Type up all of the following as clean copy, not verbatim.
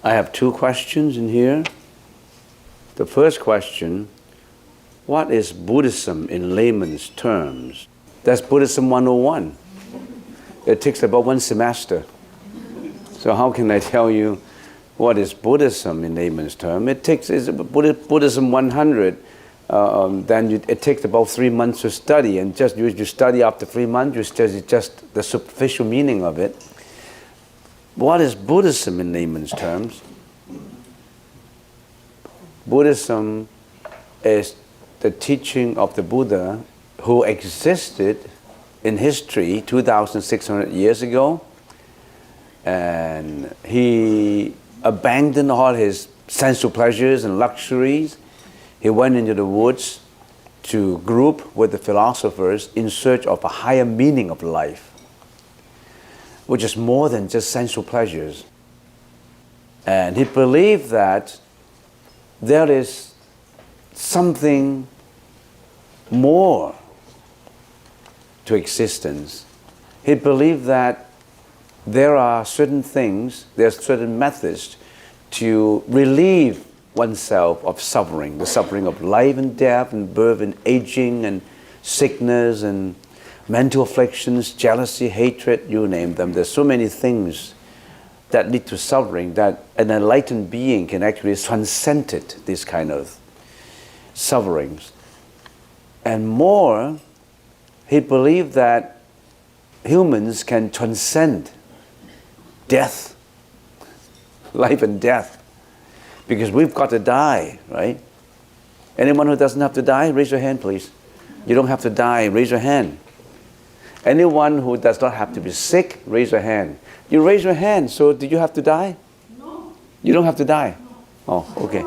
I have two questions in here. The first question, what is Buddhism in layman's terms? That's Buddhism 101. It takes about one semester. So how can I tell you what is Buddhism in layman's terms? It takes Buddhism 100. It takes about 3 months to study, and just you study after 3 months, you study just the superficial meaning of it. What is Buddhism in layman's terms? Buddhism is the teaching of the Buddha who existed in history 2,600 years ago, and he abandoned all his sensual pleasures and luxuries. He went into the woods to group with the philosophers in search of a higher meaning of life, which is more than just sensual pleasures. And he believed that there is something more to existence. He believed that there are certain things, there are certain methods to relieve oneself of suffering, the suffering of life and death and birth and aging and sickness and mental afflictions, jealousy, hatred, you name them. There's so many things that lead to suffering that an enlightened being can actually transcend it, these kind of sufferings. And more, he believed that humans can transcend death, life and death, because we've got to die, right? Anyone who doesn't have to die, raise your hand, please. You don't have to die, raise your hand. Anyone who does not have to be sick, raise your hand. You raise your hand, so did you have to die? No. You don't have to die? No. Oh, okay.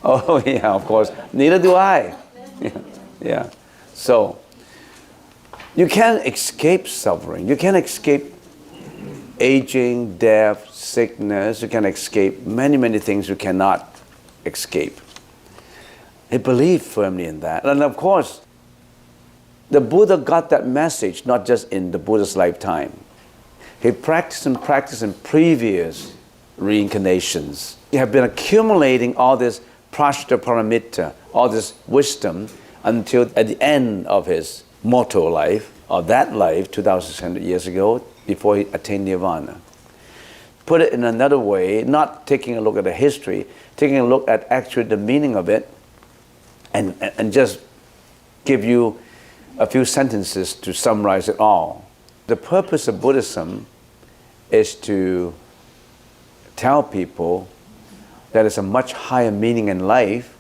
Oh, yeah, of course. Neither do I. Yeah. So, you can't escape suffering. You can't escape aging, death, sickness. You can escape many, many things you cannot escape. He believed firmly in that. And of course, the Buddha got that message not just in the Buddha's lifetime. He practiced and practiced in previous reincarnations. He had been accumulating all this prashta paramita, all this wisdom, until at the end of his mortal life, or that life, 2,600 years ago, before he attained nirvana. Put it in another way, not taking a look at the history, taking a look at actually the meaning of it, and just give you a few sentences to summarize it all. The purpose of Buddhism is to tell people that there's a much higher meaning in life,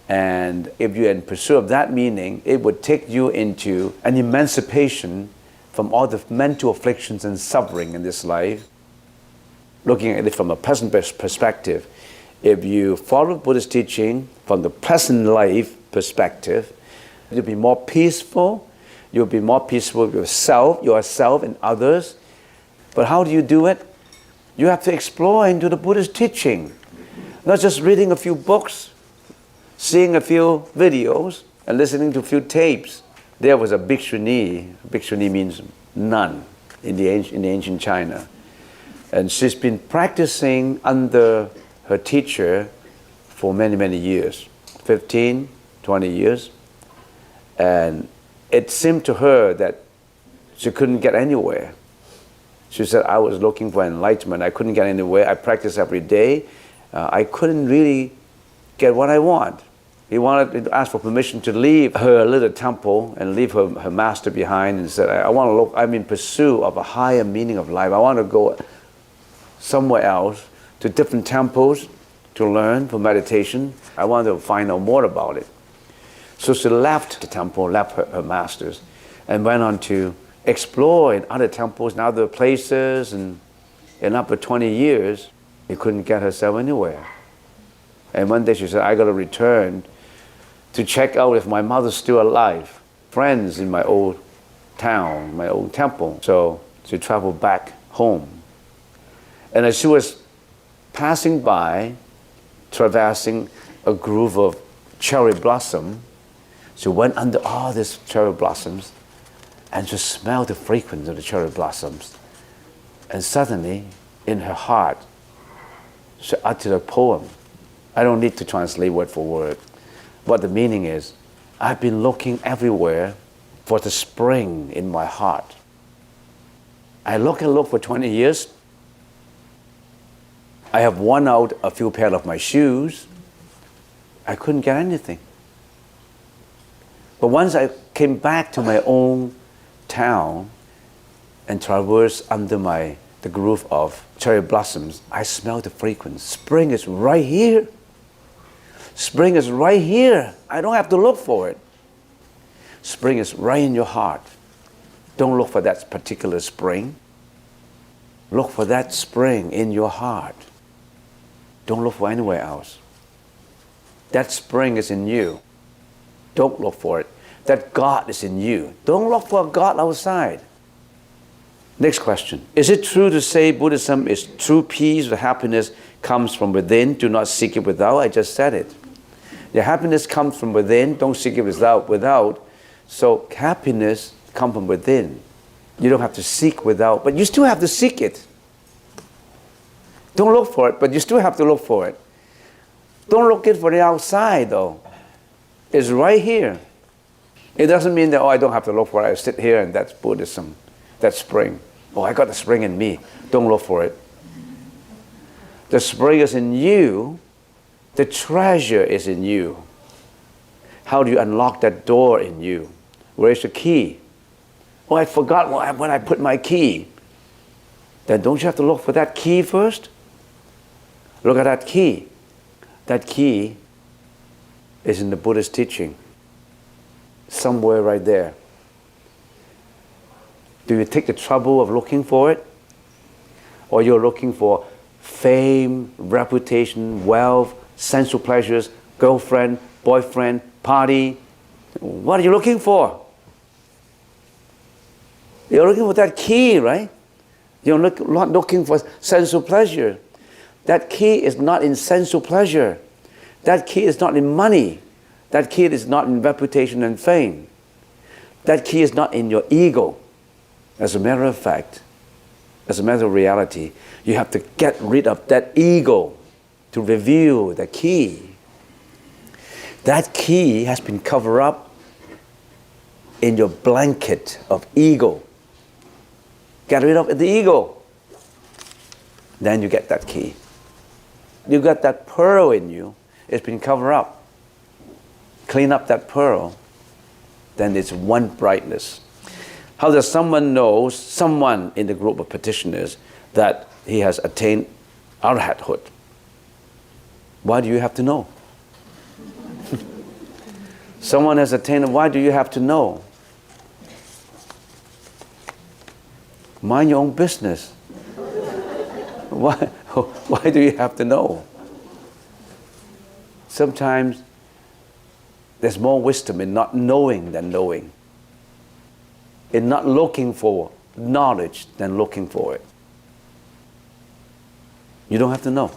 and if you're in pursuit of that meaning, it would take you into an emancipation from all the mental afflictions and suffering in this life. Looking at it from a present perspective, if you follow Buddhist teaching from the present life perspective, you'll be more peaceful. You'll be more peaceful with yourself and others. But how do you do it? You have to explore into the Buddhist teaching. Not just reading a few books, seeing a few videos, and listening to a few tapes. There was a bhikshuni. Bhikshuni means nun in the ancient China. And she's been practicing under her teacher for many, many years, 15, 20 years. And it seemed to her that she couldn't get anywhere. She said, I was looking for enlightenment. I couldn't get anywhere. I practiced every day. I couldn't really get what I want. He wanted to ask for permission to leave her little temple and leave her master behind, and said, I'm in pursuit of a higher meaning of life. I want to go somewhere else, to different temples, to learn for meditation. I want to find out more about it. So she left the temple, left her masters, and went on to explore in other temples and other places, and in up to 20 years, she couldn't get herself anywhere. And one day she said, I got to return to check out if my mother's still alive. Friends in my old town, my old temple. So to travel back home. And as she was passing by, traversing a grove of cherry blossom, she went under all these cherry blossoms and just smelled the fragrance of the cherry blossoms. And suddenly, in her heart, she uttered a poem. I don't need to translate word for word. What the meaning is, I've been looking everywhere for the spring in my heart. I look and look for 20 years. I have worn out a few pairs of my shoes. I couldn't get anything. But once I came back to my own town and traversed under the grove of cherry blossoms, I smelled the fragrance. Spring is right here. Spring is right here. I don't have to look for it. Spring is right in your heart. Don't look for that particular spring. Look for that spring in your heart. Don't look for anywhere else. That spring is in you. Don't look for it. That God is in you. Don't look for a God outside. Next question. Is it true to say Buddhism is true peace or happiness comes from within? Do not seek it without. I just said it. The happiness comes from within. Don't seek it without. So happiness comes from within. You don't have to seek without, but you still have to seek it. Don't look for it, but you still have to look for it. Don't look it for the outside, though. It's right here. It doesn't mean that, I don't have to look for it. I sit here and that's Buddhism, that's spring. I got the spring in me. Don't look for it. The spring is in you. The treasure is in you. How do you unlock that door in you? Where's the key? I forgot when I put my key. Then don't you have to look for that key first? Look at that key. That key is in the Buddhist teaching. Somewhere right there. Do you take the trouble of looking for it? Or you're looking for fame, reputation, wealth, sensual pleasures, girlfriend, boyfriend, party? What are you looking for? You're looking for that key, right? You're not looking for sensual pleasure. That key is not in sensual pleasure. That key is not in money. That key is not in reputation and fame. That key is not in your ego. As a matter of fact, as a matter of reality, you have to get rid of that ego to reveal the key. That key has been covered up in your blanket of ego. Get rid of the ego. Then you get that key. You got that pearl in you. It's been covered up. Clean up that pearl. Then it's one brightness. How does someone know, someone in the group of petitioners, that he has attained arhathood? Why do you have to know? Someone has attained, why do you have to know? Mind your own business. Why do you have to know? Sometimes there's more wisdom in not knowing than knowing. In not looking for knowledge than looking for it. You don't have to know.